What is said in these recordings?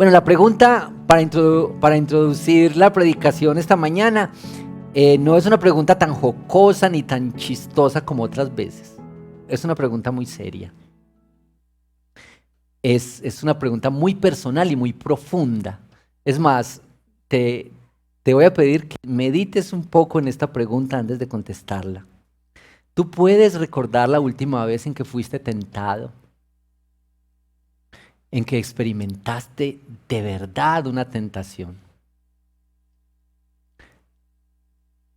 Bueno, la pregunta para introducir la predicación esta mañana no es una pregunta tan jocosa ni tan chistosa como otras veces. Es una pregunta muy seria. Es una pregunta muy personal y muy profunda. Es más, te voy a pedir que medites un poco en esta pregunta antes de contestarla. ¿Tú puedes recordar la última vez en que fuiste tentado? En que experimentaste de verdad una tentación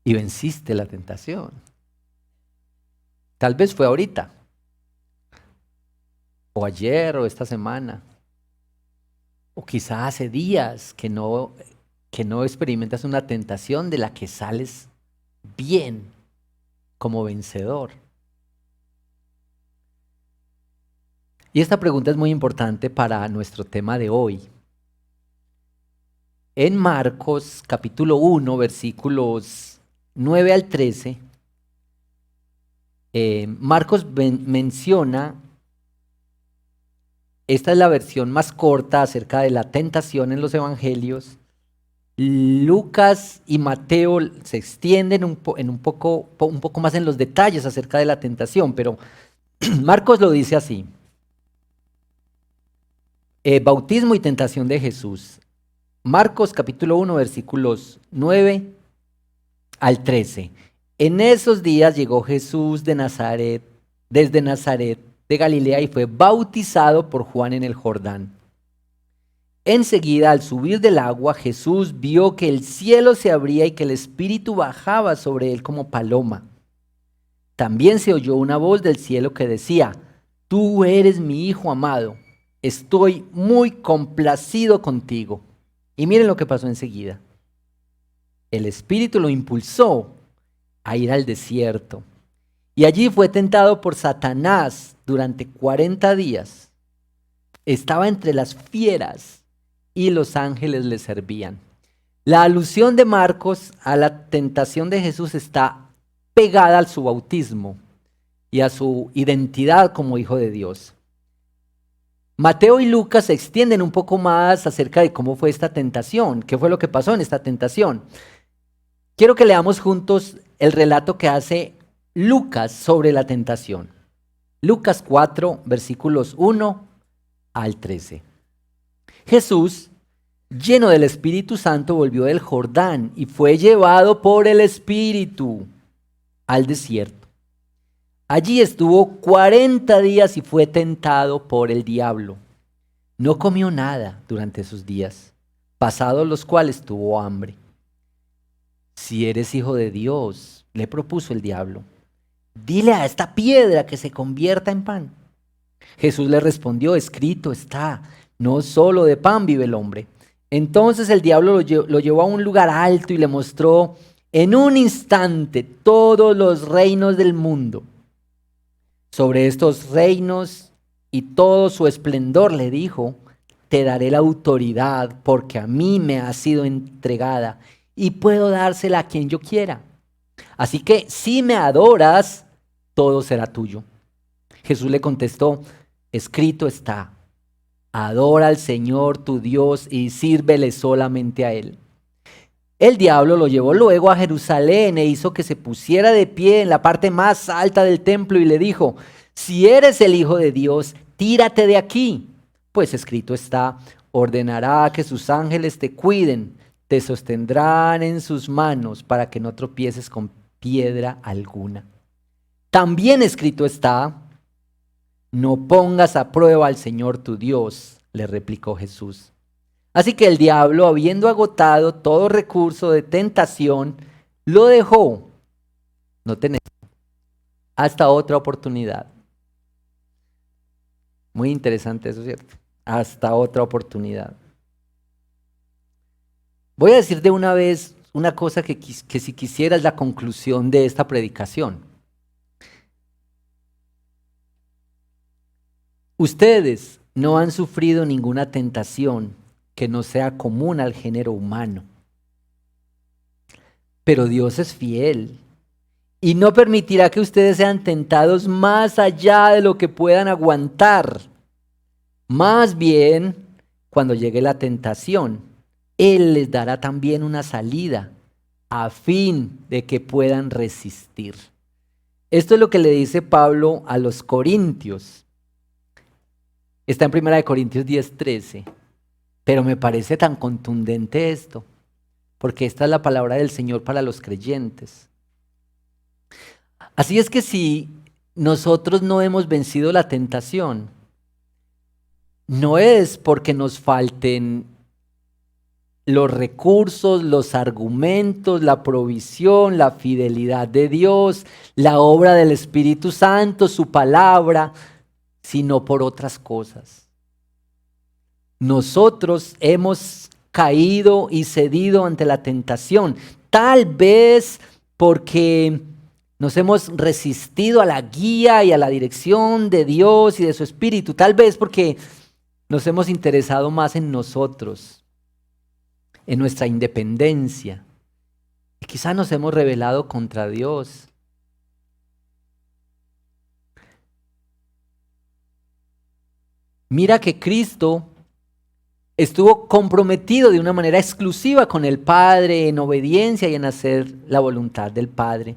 y venciste la tentación. Tal vez fue ahorita, o ayer, o esta semana, o quizá hace días que no experimentas una tentación de la que sales bien, como vencedor. Y esta pregunta es muy importante para nuestro tema de hoy. En Marcos capítulo 1, versículos 9 al 13, Marcos menciona, esta es la versión más corta acerca de la tentación en los evangelios. Lucas y Mateo se extienden un poco más en los detalles acerca de la tentación, pero Marcos lo dice así. Bautismo y tentación de Jesús. Marcos capítulo 1, versículos 9 al 13. En esos días llegó Jesús desde Nazaret de Galilea y fue bautizado por Juan en el Jordán. Enseguida, al subir del agua, Jesús vio que el cielo se abría y que el Espíritu bajaba sobre él como paloma. También se oyó una voz del cielo que decía: Tú eres mi Hijo amado, estoy muy complacido contigo. Y miren lo que pasó enseguida. El Espíritu lo impulsó a ir al desierto. Y allí fue tentado por Satanás durante 40 días. Estaba entre las fieras y los ángeles le servían. La alusión de Marcos a la tentación de Jesús está pegada a su bautismo y a su identidad como Hijo de Dios. Mateo y Lucas se extienden un poco más acerca de cómo fue esta tentación, qué fue lo que pasó en esta tentación. Quiero que leamos juntos el relato que hace Lucas sobre la tentación. Lucas 4, versículos 1 al 13. Jesús, lleno del Espíritu Santo, volvió del Jordán y fue llevado por el Espíritu al desierto. Allí estuvo 40 días y fue tentado por el diablo. No comió nada durante esos días, pasados los cuales tuvo hambre. Si eres hijo de Dios, le propuso el diablo, dile a esta piedra que se convierta en pan. Jesús le respondió: escrito está, no solo de pan vive el hombre. Entonces el diablo lo llevó a un lugar alto y le mostró en un instante todos los reinos del mundo. Sobre estos reinos y todo su esplendor le dijo: te daré la autoridad porque a mí me ha sido entregada y puedo dársela a quien yo quiera. Así que si me adoras, todo será tuyo. Jesús le contestó: escrito está, adora al Señor tu Dios y sírvele solamente a Él. El diablo lo llevó luego a Jerusalén e hizo que se pusiera de pie en la parte más alta del templo y le dijo: si eres el Hijo de Dios, tírate de aquí, pues escrito está, ordenará que sus ángeles te cuiden, te sostendrán en sus manos para que no tropieces con piedra alguna. También escrito está, no pongas a prueba al Señor tu Dios, le replicó Jesús. Así que el diablo, habiendo agotado todo recurso de tentación, lo dejó. Noten esto, hasta otra oportunidad. Muy interesante eso, ¿cierto? Hasta otra oportunidad. Voy a decir de una vez una cosa que si quisiera es la conclusión de esta predicación. Ustedes no han sufrido ninguna tentación que no sea común al género humano. Pero Dios es fiel y no permitirá que ustedes sean tentados más allá de lo que puedan aguantar. Más bien, cuando llegue la tentación, Él les dará también una salida a fin de que puedan resistir. Esto es lo que le dice Pablo a los Corintios. Está en 1 Corintios 10:13. Pero me parece tan contundente esto, porque esta es la palabra del Señor para los creyentes. Así es que si nosotros no hemos vencido la tentación, no es porque nos falten los recursos, los argumentos, la provisión, la fidelidad de Dios, la obra del Espíritu Santo, su palabra, sino por otras cosas. Nosotros hemos caído y cedido ante la tentación, tal vez porque nos hemos resistido a la guía y a la dirección de Dios y de su Espíritu, tal vez porque nos hemos interesado más en nosotros, en nuestra independencia, y quizás nos hemos rebelado contra Dios. Mira que Cristo estuvo comprometido de una manera exclusiva con el Padre en obediencia y en hacer la voluntad del Padre.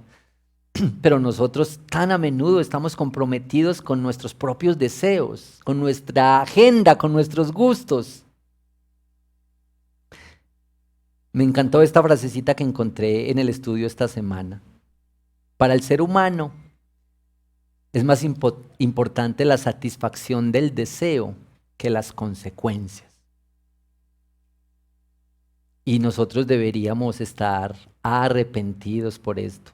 Pero nosotros tan a menudo estamos comprometidos con nuestros propios deseos, con nuestra agenda, con nuestros gustos. Me encantó esta frasecita que encontré en el estudio esta semana. Para el ser humano es más importante la satisfacción del deseo que las consecuencias. Y nosotros deberíamos estar arrepentidos por esto.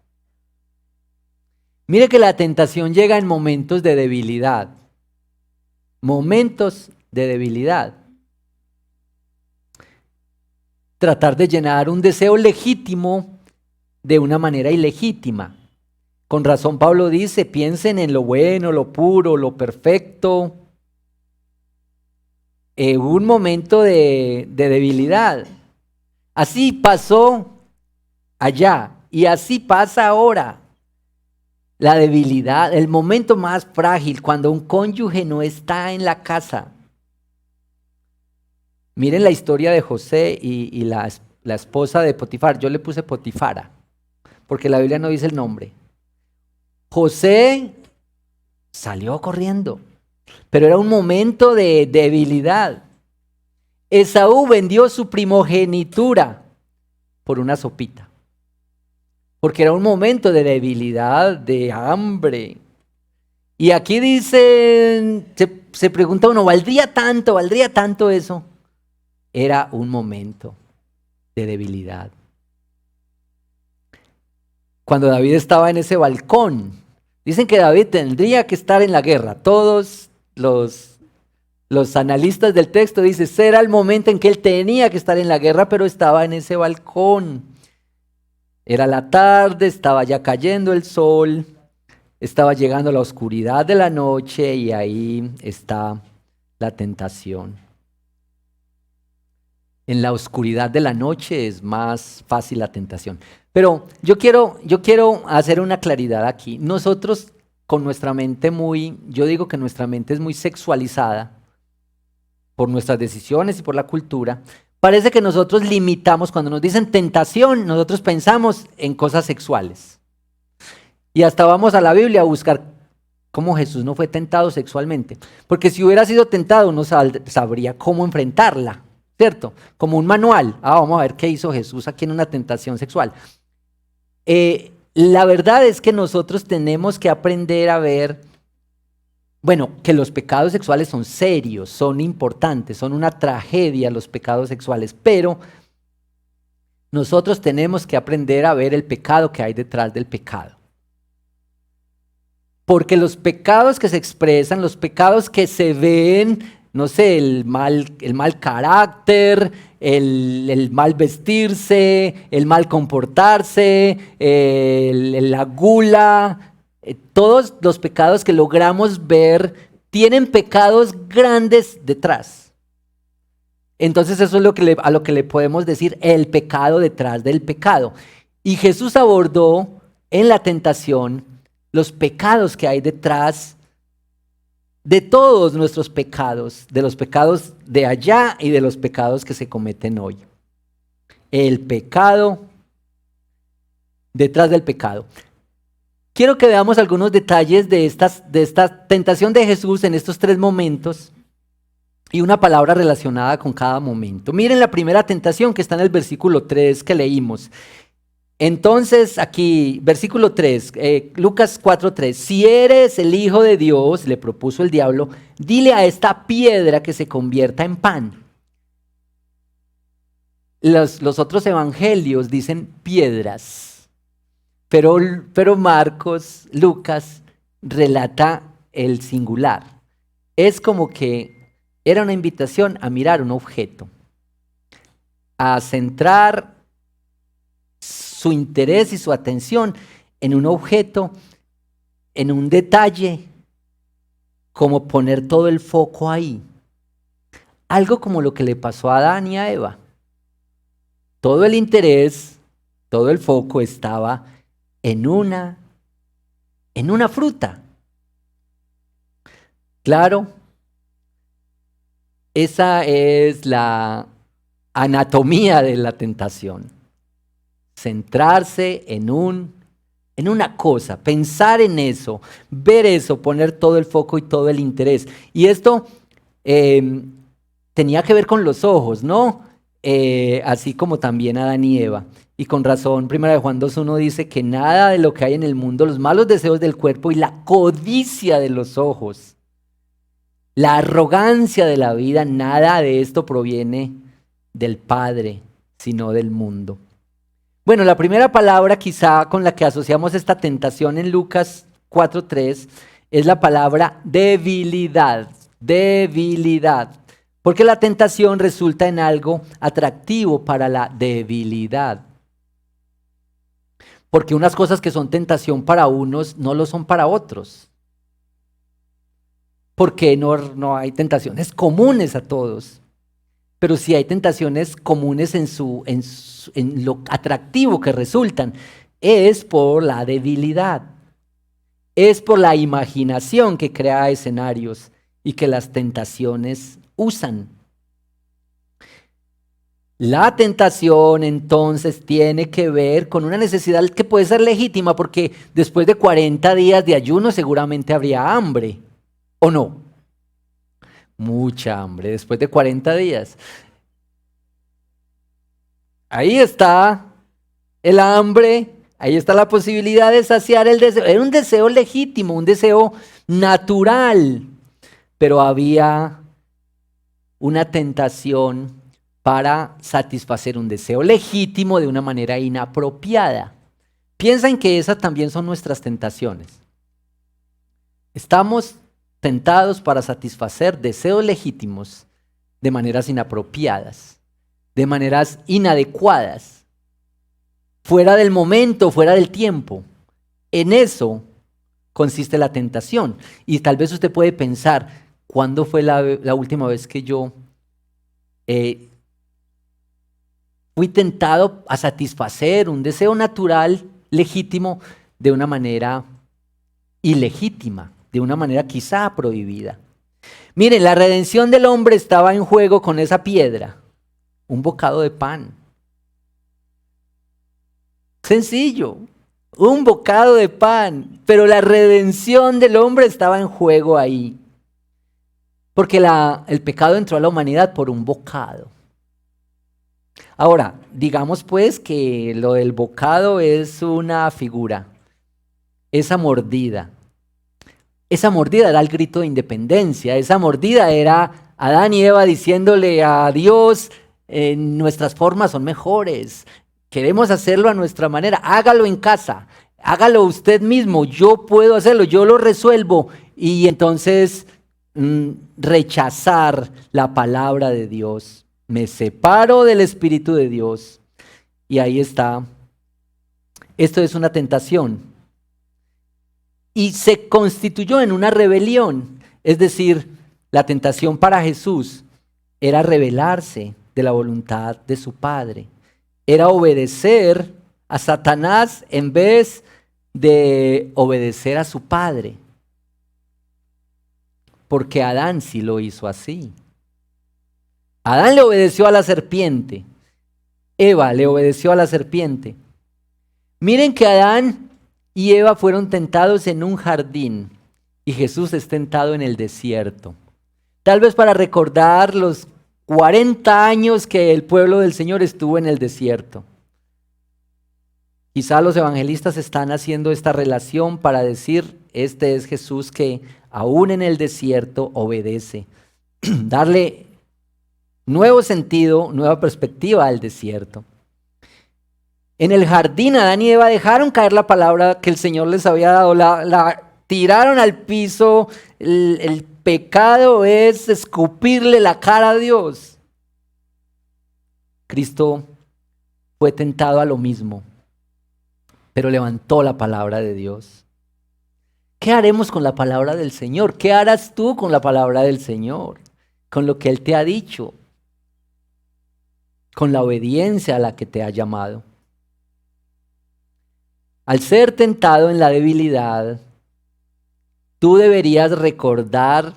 Mire que la tentación llega en momentos de debilidad. Momentos de debilidad. Tratar de llenar un deseo legítimo de una manera ilegítima. Con razón Pablo dice, piensen en lo bueno, lo puro, lo perfecto. Un momento de debilidad. Así pasó allá y así pasa ahora. La debilidad, el momento más frágil, cuando un cónyuge no está en la casa. Miren la historia de José y la esposa de Potifar. Yo le puse Potifara, porque la Biblia no dice el nombre. José salió corriendo, pero era un momento de debilidad. Esaú vendió su primogenitura por una sopita, porque era un momento de debilidad, de hambre. Y aquí dicen, se pregunta uno, ¿valdría tanto eso? Era un momento de debilidad. Cuando David estaba en ese balcón, dicen que David tendría que estar en la guerra. Todos los analistas del texto dicen, ese era el momento en que él tenía que estar en la guerra, pero estaba en ese balcón. Era la tarde, estaba ya cayendo el sol, estaba llegando la oscuridad de la noche y ahí está la tentación. En la oscuridad de la noche es más fácil la tentación. Pero yo quiero hacer una claridad aquí. Nosotros con nuestra mente yo digo que nuestra mente es muy sexualizada por nuestras decisiones y por la cultura. Parece que nosotros limitamos, cuando nos dicen tentación, nosotros pensamos en cosas sexuales. Y hasta vamos a la Biblia a buscar cómo Jesús no fue tentado sexualmente. Porque si hubiera sido tentado, uno sabría cómo enfrentarla, ¿cierto? Como un manual. Vamos a ver qué hizo Jesús aquí en una tentación sexual. La verdad es que nosotros tenemos que aprender a ver, que los pecados sexuales son serios, son importantes, son una tragedia los pecados sexuales, pero nosotros tenemos que aprender a ver el pecado que hay detrás del pecado. Porque los pecados que se expresan, los pecados que se ven, no sé, el mal carácter, el mal vestirse, el mal comportarse, la gula, todos los pecados que logramos ver tienen pecados grandes detrás. Entonces eso es a lo que le podemos decir el pecado detrás del pecado. Y Jesús abordó en la tentación los pecados que hay detrás de todos nuestros pecados, de los pecados de allá y de los pecados que se cometen hoy. El pecado detrás del pecado. Quiero que veamos algunos detalles de esta tentación de Jesús en estos 3 momentos y una palabra relacionada con cada momento. Miren la primera tentación que está en el versículo 3 que leímos. Entonces aquí, versículo 3, Lucas 4:3, si eres el Hijo de Dios, le propuso el diablo, dile a esta piedra que se convierta en pan. Los otros evangelios dicen piedras, pero Marcos, Lucas, relata el singular. Es como que era una invitación a mirar un objeto, a centrar su interés y su atención en un objeto, en un detalle, como poner todo el foco ahí. Algo como lo que le pasó a Adán y a Eva. Todo el interés, todo el foco estaba en una fruta. Claro, esa es la anatomía de la tentación. Centrarse en una cosa, pensar en eso, ver eso, poner todo el foco y todo el interés. Y esto tenía que ver con los ojos, ¿no? Así como también Adán y Eva. Y con razón, 1 Juan 2:1 dice que nada de lo que hay en el mundo, los malos deseos del cuerpo y la codicia de los ojos, la arrogancia de la vida, nada de esto proviene del Padre, sino del mundo. Bueno, la primera palabra quizá con la que asociamos esta tentación en Lucas 4:3 es la palabra debilidad. Debilidad. Porque la tentación resulta en algo atractivo para la debilidad. Porque unas cosas que son tentación para unos no lo son para otros. Porque no hay tentaciones comunes a todos. Pero sí hay tentaciones comunes en lo atractivo que resultan. Es por la debilidad. Es por la imaginación que crea escenarios y que las tentaciones usan. La tentación entonces tiene que ver con una necesidad que puede ser legítima porque después de 40 días de ayuno seguramente habría hambre, ¿o no? Mucha hambre después de 40 días. Ahí está el hambre, ahí está la posibilidad de saciar el deseo. Era un deseo legítimo, un deseo natural, pero había una tentación para satisfacer un deseo legítimo de una manera inapropiada. Piensan que esas también son nuestras tentaciones. Estamos tentados para satisfacer deseos legítimos de maneras inapropiadas, de maneras inadecuadas, fuera del momento, fuera del tiempo. En eso consiste la tentación. Y tal vez usted puede pensar, ¿cuándo fue la última vez que yo fui tentado a satisfacer un deseo natural, legítimo, de una manera ilegítima, de una manera quizá prohibida? Miren, la redención del hombre estaba en juego con esa piedra, un bocado de pan. Sencillo, un bocado de pan, pero la redención del hombre estaba en juego ahí. Porque el pecado entró a la humanidad por un bocado. Ahora, digamos pues que lo del bocado es una figura, esa mordida. Esa mordida era el grito de independencia, esa mordida era Adán y Eva diciéndole a Dios, nuestras formas son mejores, queremos hacerlo a nuestra manera, hágalo en casa, hágalo usted mismo, yo puedo hacerlo, yo lo resuelvo. Y entonces rechazar la palabra de Dios, me separo del Espíritu de Dios y ahí está. Esto es una tentación. Y se constituyó en una rebelión, es decir, la tentación para Jesús era rebelarse de la voluntad de su Padre, era obedecer a Satanás en vez de obedecer a su Padre. porque Adán sí lo hizo así. Adán le obedeció a la serpiente. Eva le obedeció a la serpiente. Miren que Adán y Eva fueron tentados en un jardín y Jesús es tentado en el desierto. Tal vez para recordar los 40 años que el pueblo del Señor estuvo en el desierto. Quizá los evangelistas están haciendo esta relación para decir, este es Jesús que aún en el desierto obedece. Darle nuevo sentido, nueva perspectiva al desierto. En el jardín Adán y Eva dejaron caer la palabra que el Señor les había dado, la tiraron al piso. El pecado es escupirle la cara a Dios. Cristo fue tentado a lo mismo, pero levantó la palabra de Dios. ¿Qué haremos con la palabra del Señor? ¿Qué harás tú con la palabra del Señor? Con lo que Él te ha dicho, con la obediencia a la que te ha llamado. Al ser tentado en la debilidad, tú deberías recordar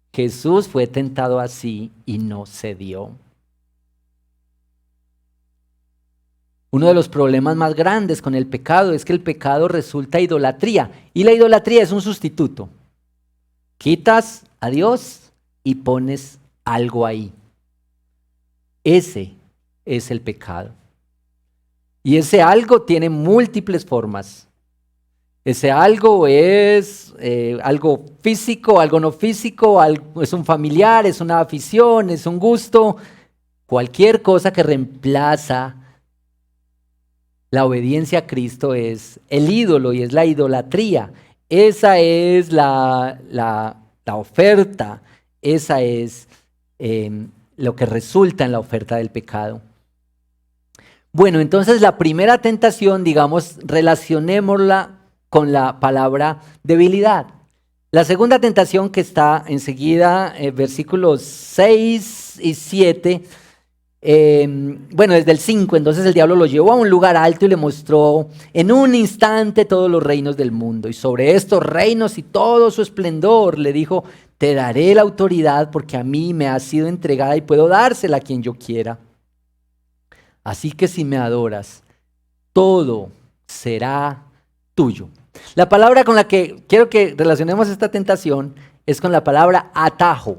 que Jesús fue tentado así y no cedió. Uno de los problemas más grandes con el pecado es que el pecado resulta idolatría. Y la idolatría es un sustituto. Quitas a Dios y pones algo ahí. Ese es el pecado. Y ese algo tiene múltiples formas. Ese algo es algo físico, algo no físico, es un familiar, es una afición, es un gusto. Cualquier cosa que reemplaza la obediencia a Cristo es el ídolo y es la idolatría. Esa es la oferta, esa es lo que resulta en la oferta del pecado. Bueno, entonces la primera tentación, digamos, relacionémosla con la palabra debilidad. La segunda tentación que está enseguida, versículos 6 y 7, desde el 5, entonces el diablo lo llevó a un lugar alto y le mostró en un instante todos los reinos del mundo. Y sobre estos reinos y todo su esplendor le dijo, te daré la autoridad porque a mí me ha sido entregada y puedo dársela a quien yo quiera. Así que si me adoras, todo será tuyo. La palabra con la que quiero que relacionemos esta tentación es con la palabra atajo.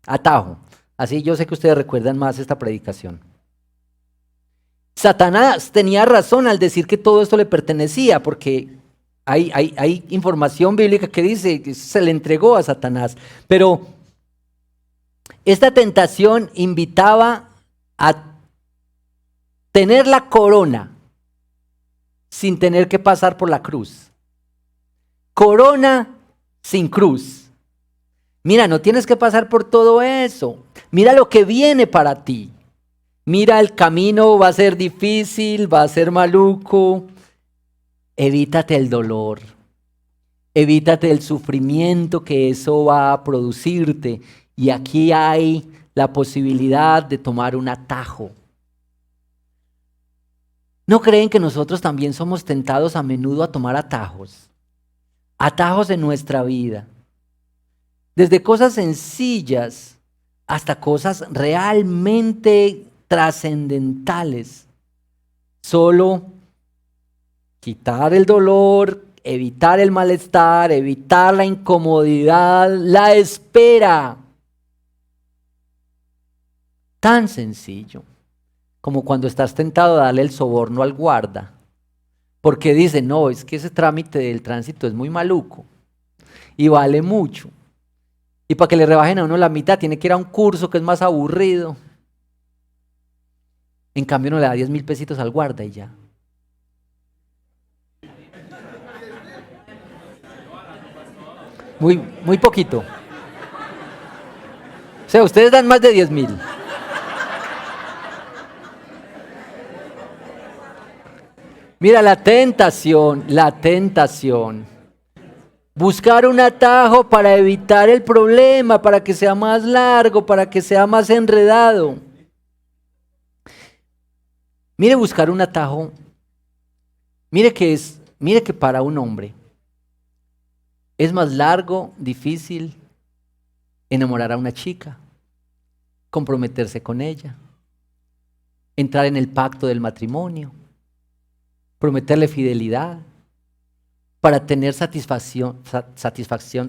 Atajo. Así yo sé que ustedes recuerdan más esta predicación. Satanás tenía razón al decir que todo esto le pertenecía, porque hay información bíblica que dice que se le entregó a Satanás. Pero esta tentación invitaba a tener la corona sin tener que pasar por la cruz. Corona sin cruz. Mira, no tienes que pasar por todo eso. Mira lo que viene para ti. Mira, el camino va a ser difícil, va a ser maluco. Evítate el dolor. Evítate el sufrimiento que eso va a producirte. Y aquí hay la posibilidad de tomar un atajo. ¿No creen que nosotros también somos tentados a menudo a tomar atajos? Atajos en nuestra vida. Desde cosas sencillas hasta cosas realmente trascendentales. Solo quitar el dolor, evitar el malestar, evitar la incomodidad, la espera. Tan sencillo como cuando estás tentado a darle el soborno al guarda. Porque dice, no, es que ese trámite del tránsito es muy maluco y vale mucho. Y para que le rebajen a uno la mitad, tiene que ir a un curso que es más aburrido. En cambio, uno le da 10,000 pesitos al guarda y ya. Muy poquito. O sea, ustedes dan más de 10,000. Mira, la tentación. Buscar un atajo para evitar el problema, para que sea más largo, para que sea más enredado. Mire, buscar un atajo. Mire que para un hombre es más largo, difícil enamorar a una chica, comprometerse con ella, entrar en el pacto del matrimonio, prometerle fidelidad para tener satisfacción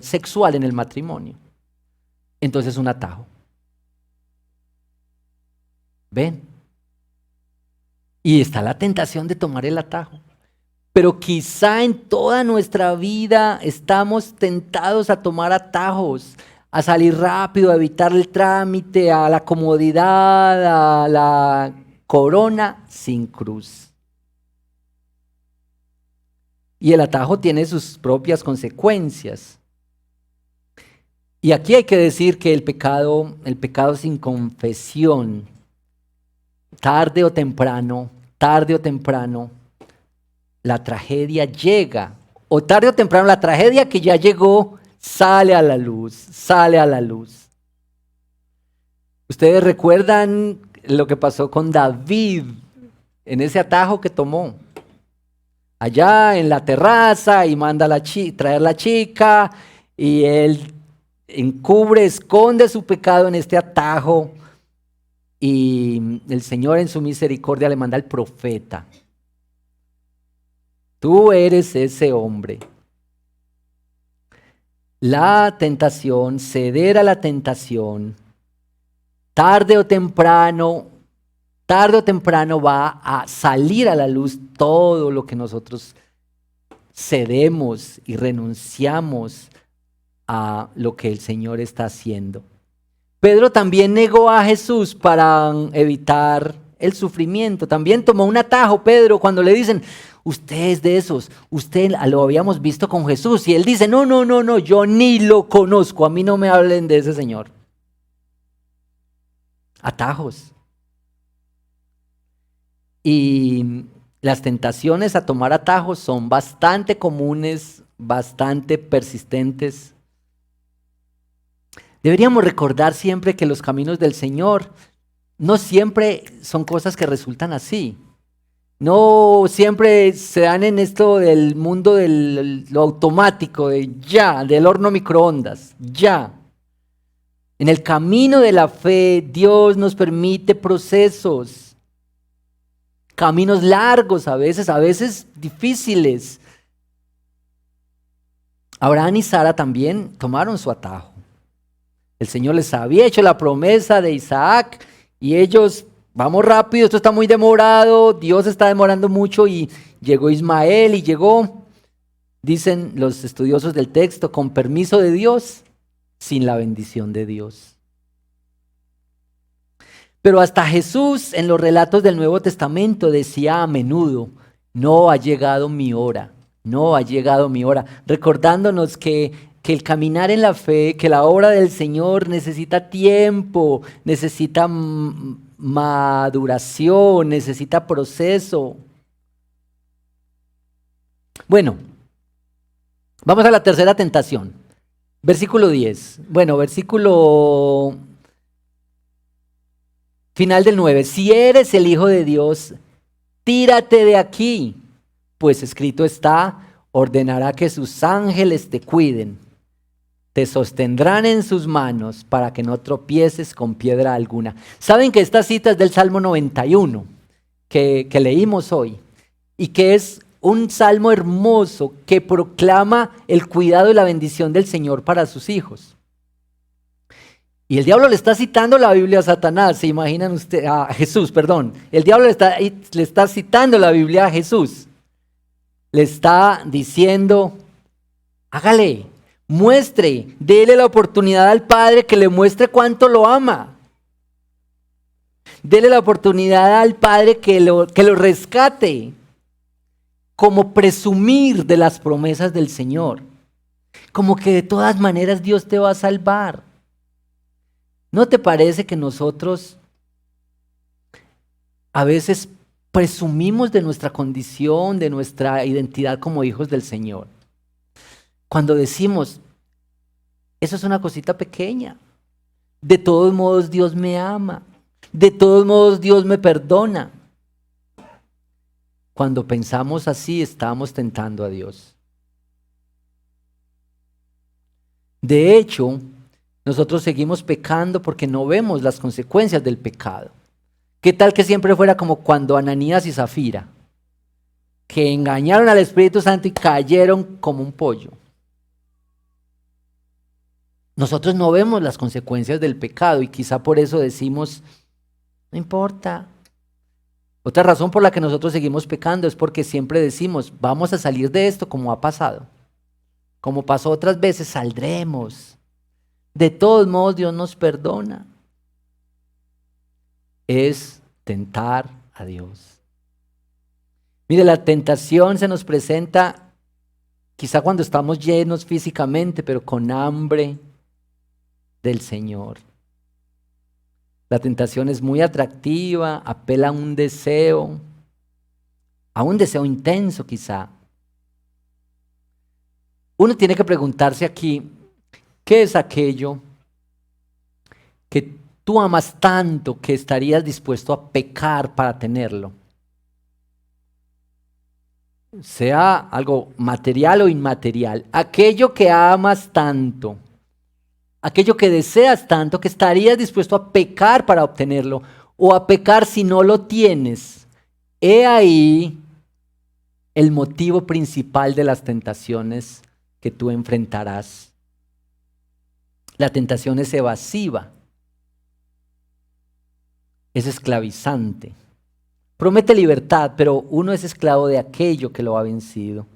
sexual en el matrimonio. Entonces un atajo. ¿Ven? Y está la tentación de tomar el atajo. Pero quizá en toda nuestra vida estamos tentados a tomar atajos, a salir rápido, a evitar el trámite, a la comodidad, a la corona sin cruz. Y el atajo tiene sus propias consecuencias. Y aquí hay que decir que el pecado sin confesión, tarde o temprano, la tragedia llega. O tarde o temprano la tragedia que ya llegó sale a la luz. Ustedes recuerdan lo que pasó con David en ese atajo que tomó. Allá en la terraza y manda a traer la chica y él encubre, esconde su pecado en este atajo y el Señor en su misericordia le manda al profeta. Tú eres ese hombre. La tentación, ceder a la tentación, tarde o temprano va a salir a la luz todo lo que nosotros cedemos y renunciamos a lo que el Señor está haciendo. Pedro también negó a Jesús para evitar el sufrimiento. También tomó un atajo Pedro cuando le dicen, usted es de esos, usted lo habíamos visto con Jesús. Y él dice, no, yo ni lo conozco, a mí no me hablen de ese Señor. Atajos. Y las tentaciones a tomar atajos son bastante comunes, bastante persistentes. Deberíamos recordar siempre que los caminos del Señor no siempre son cosas que resultan así. No siempre se dan en esto del mundo de lo automático, del horno microondas, ya. En el camino de la fe, Dios nos permite procesos, caminos largos a veces difíciles. Abraham y Sara también tomaron su atajo. El Señor les había hecho la promesa de Isaac y ellos, vamos rápido, esto está muy demorado, Dios está demorando mucho y llegó Ismael y llegó, dicen los estudiosos del texto, con permiso de Dios, sin la bendición de Dios. Pero hasta Jesús en los relatos del Nuevo Testamento decía a menudo, no ha llegado mi hora, recordándonos que el caminar en la fe, que la obra del Señor necesita tiempo, necesita maduración, necesita proceso. Bueno, vamos a la tercera tentación. Versículo 10. Versículo final del 9. Si eres el Hijo de Dios, tírate de aquí, pues escrito está, ordenará que sus ángeles te cuiden. Te sostendrán en sus manos para que no tropieces con piedra alguna. Saben que esta cita es del Salmo 91, que leímos hoy, y que es un salmo hermoso que proclama el cuidado y la bendición del Señor para sus hijos. Y el diablo le está citando la Biblia a Satanás, ¿se imaginan ustedes? A Jesús, perdón. El diablo le está citando la Biblia a Jesús. Le está diciendo, hágale. Dele la oportunidad al Padre que le muestre cuánto lo ama. Dele la oportunidad al Padre que lo rescate. Como presumir de las promesas del Señor. Como que de todas maneras Dios te va a salvar. ¿No te parece que nosotros a veces presumimos de nuestra condición, de nuestra identidad como hijos del Señor? Cuando decimos, eso es una cosita pequeña, de todos modos Dios me ama, de todos modos Dios me perdona. Cuando pensamos así, estamos tentando a Dios. De hecho, Nosotros seguimos pecando porque no vemos las consecuencias del pecado. ¿Qué tal que siempre fuera como cuando Ananías y Zafira, que engañaron al Espíritu Santo y cayeron como un pollo? Nosotros no vemos las consecuencias del pecado y quizá por eso decimos, no importa. Otra razón por la que nosotros seguimos pecando es porque siempre decimos, vamos a salir de esto como ha pasado. Como pasó otras veces, saldremos. De todos modos, Dios nos perdona. Es tentar a Dios. Mire, la tentación se nos presenta quizá cuando estamos llenos físicamente, pero con hambre del Señor. La tentación es muy atractiva, apela a un deseo intenso quizá. Uno tiene que preguntarse aquí, ¿qué es aquello que tú amas tanto que estarías dispuesto a pecar para tenerlo? Sea algo material o inmaterial, aquello que amas tanto, aquello que deseas tanto que estarías dispuesto a pecar para obtenerlo o a pecar si no lo tienes. He ahí el motivo principal de las tentaciones que tú enfrentarás. La tentación es evasiva, es esclavizante. Promete libertad, pero uno es esclavo de aquello que lo ha vencido.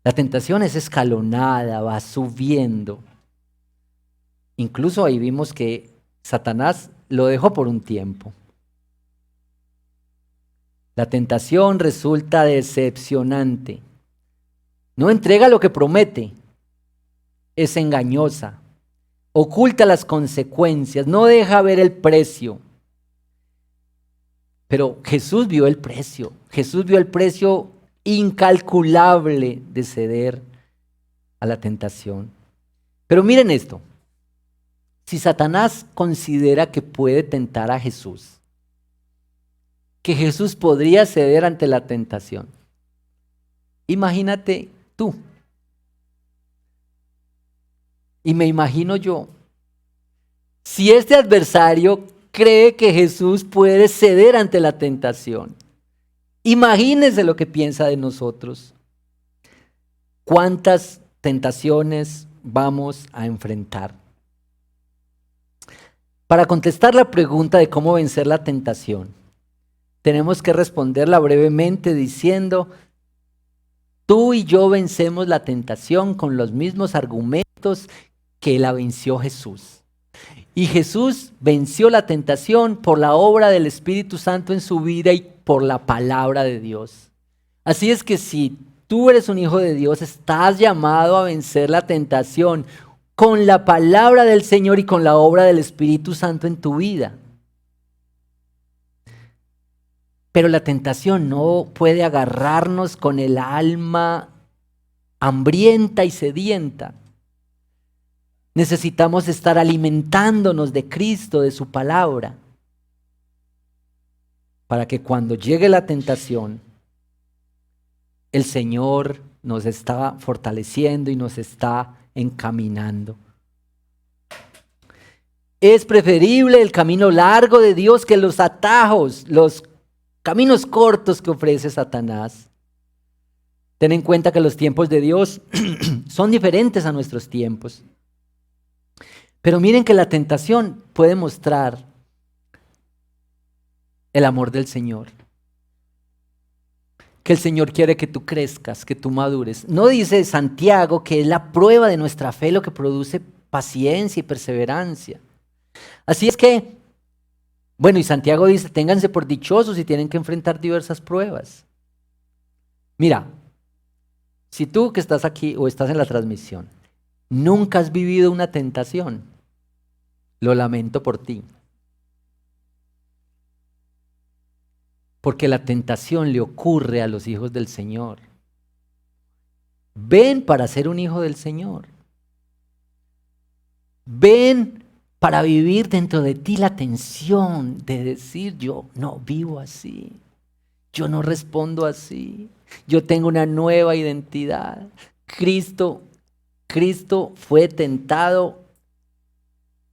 La tentación es escalonada, va subiendo. Incluso ahí vimos que Satanás lo dejó por un tiempo. La tentación resulta decepcionante. No entrega lo que promete. Es engañosa. Oculta las consecuencias. No deja ver el precio. Pero Jesús vio el precio. Jesús vio el precio incalculable de ceder a la tentación. Pero miren esto. Si Satanás considera que puede tentar a Jesús, que Jesús podría ceder ante la tentación, imagínate tú. Y me imagino yo, si este adversario cree que Jesús puede ceder ante la tentación, imagínense lo que piensa de nosotros. ¿Cuántas tentaciones vamos a enfrentar? Para contestar la pregunta de cómo vencer la tentación, tenemos que responderla brevemente diciendo, tú y yo vencemos la tentación con los mismos argumentos que la venció Jesús. Y Jesús venció la tentación por la obra del Espíritu Santo en su vida y por la palabra de Dios. Así es que si tú eres un hijo de Dios, estás llamado a vencer la tentación con la palabra del Señor y con la obra del Espíritu Santo en tu vida. Pero la tentación no puede agarrarnos con el alma hambrienta y sedienta. Necesitamos estar alimentándonos de Cristo, de su palabra, para que cuando llegue la tentación, el Señor nos está fortaleciendo y nos está encaminando. Es preferible el camino largo de Dios que los atajos, los caminos cortos que ofrece Satanás. Ten en cuenta que los tiempos de Dios son diferentes a nuestros tiempos. Pero miren que la tentación puede mostrar el amor del Señor. Que el Señor quiere que tú crezcas, que tú madures. No dice Santiago que es la prueba de nuestra fe lo que produce paciencia y perseverancia. Así es que, bueno, y Santiago dice, ténganse por dichosos si tienen que enfrentar diversas pruebas. Mira, si tú que estás aquí o estás en la transmisión, nunca has vivido una tentación, lo lamento por ti. Porque la tentación le ocurre a los hijos del Señor. Ven para ser un hijo del Señor. Ven para vivir dentro de ti la tensión de decir, yo no vivo así, yo no respondo así, yo tengo una nueva identidad. Cristo fue tentado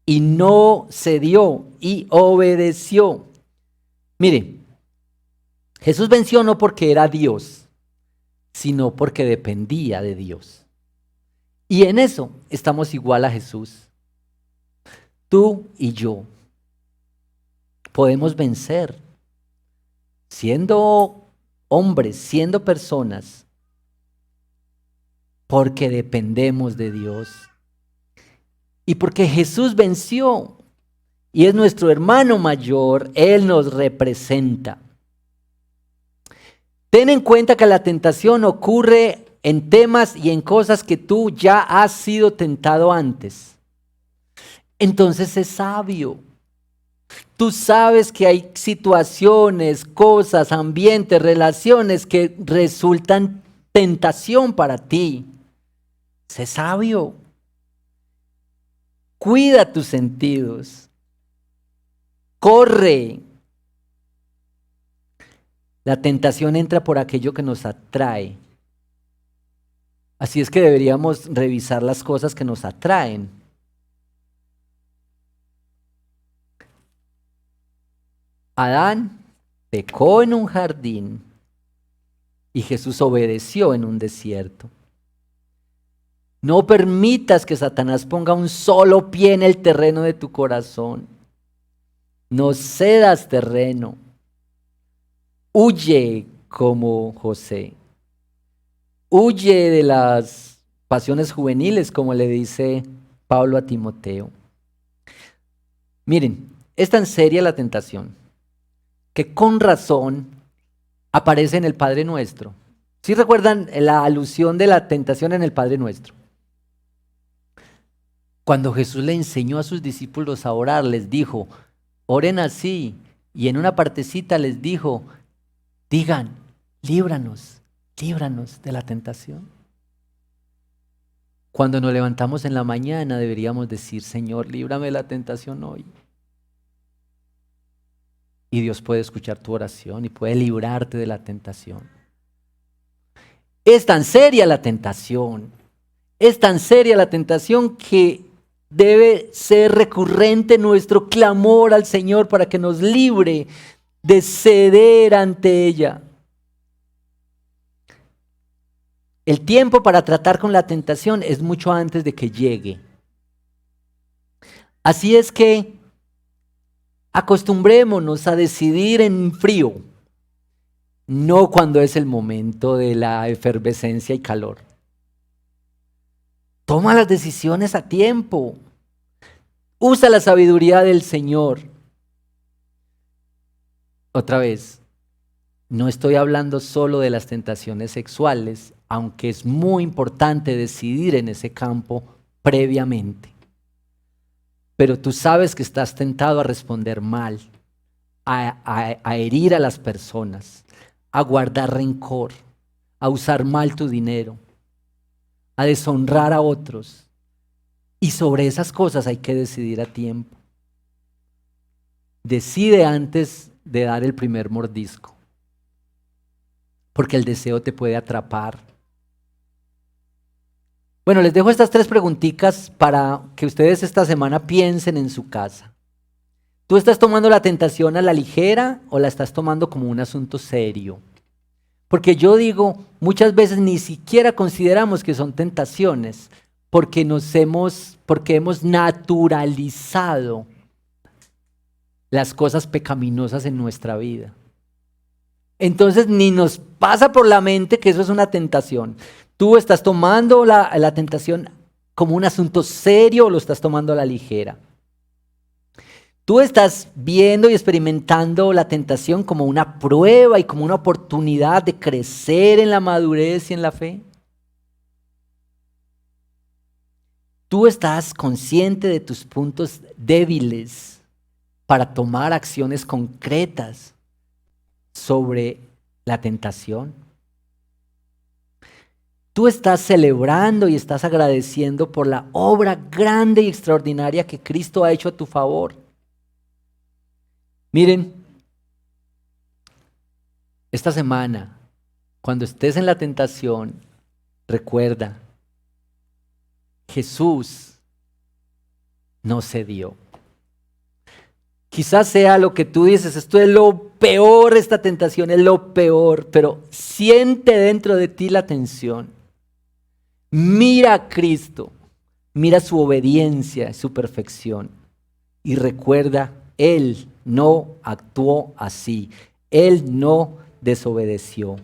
y no cedió y obedeció. Mire, Jesús venció no porque era Dios, sino porque dependía de Dios. Y en eso estamos igual a Jesús. Tú y yo podemos vencer siendo hombres, siendo personas, porque dependemos de Dios. Y porque Jesús venció y es nuestro hermano mayor, Él nos representa. Ten en cuenta que la tentación ocurre en temas y en cosas que tú ya has sido tentado antes. Entonces es sabio. Tú sabes que hay situaciones, cosas, ambientes, relaciones que resultan tentación para ti. Sé sabio. Cuida tus sentidos. Corre. La tentación entra por aquello que nos atrae. Así es que deberíamos revisar las cosas que nos atraen. Adán pecó en un jardín y Jesús obedeció en un desierto. No permitas que Satanás ponga un solo pie en el terreno de tu corazón. No cedas terreno. Huye como José. Huye de las pasiones juveniles, como le dice Pablo a Timoteo. Miren, es tan seria la tentación que con razón aparece en el Padre Nuestro. ¿Sí recuerdan la alusión de la tentación en el Padre Nuestro? Cuando Jesús le enseñó a sus discípulos a orar, les dijo, oren así, y en una partecita les dijo, digan, líbranos, líbranos de la tentación. Cuando nos levantamos en la mañana deberíamos decir, Señor, líbrame de la tentación hoy. Y Dios puede escuchar tu oración y puede librarte de la tentación. Es tan seria la tentación, es tan seria la tentación que debe ser recurrente nuestro clamor al Señor para que nos libre de ceder ante ella. El tiempo para tratar con la tentación es mucho antes de que llegue. Así es que acostumbrémonos a decidir en frío, no cuando es el momento de la efervescencia y calor. Toma las decisiones a tiempo. Usa la sabiduría del Señor. Otra vez, no estoy hablando solo de las tentaciones sexuales, aunque es muy importante decidir en ese campo previamente. Pero tú sabes que estás tentado a responder mal, a herir a las personas, a guardar rencor, a usar mal tu dinero, a deshonrar a otros. Y sobre esas cosas hay que decidir a tiempo. Decide antes de dar el primer mordisco, porque el deseo te puede atrapar. Bueno, les dejo estas 3 preguntitas para que ustedes esta semana piensen en su casa. ¿Tú estás tomando la tentación a la ligera o la estás tomando como un asunto serio? Porque yo digo, muchas veces ni siquiera consideramos que son tentaciones, porque hemos naturalizado las cosas pecaminosas en nuestra vida. Entonces ni nos pasa por la mente que eso es una tentación. ¿Tú estás tomando la tentación como un asunto serio o lo estás tomando a la ligera? ¿Tú estás viendo y experimentando la tentación como una prueba y como una oportunidad de crecer en la madurez y en la fe? ¿Tú estás consciente de tus puntos débiles para tomar acciones concretas sobre la tentación? Tú estás celebrando y estás agradeciendo por la obra grande y extraordinaria que Cristo ha hecho a tu favor. Miren, esta semana, cuando estés en la tentación, recuerda, Jesús no se dio. Quizás sea lo que tú dices, esto es lo peor, esta tentación es lo peor, pero siente dentro de ti la tensión. Mira a Cristo, mira su obediencia, su perfección y recuerda, Él no actuó así, Él no desobedeció.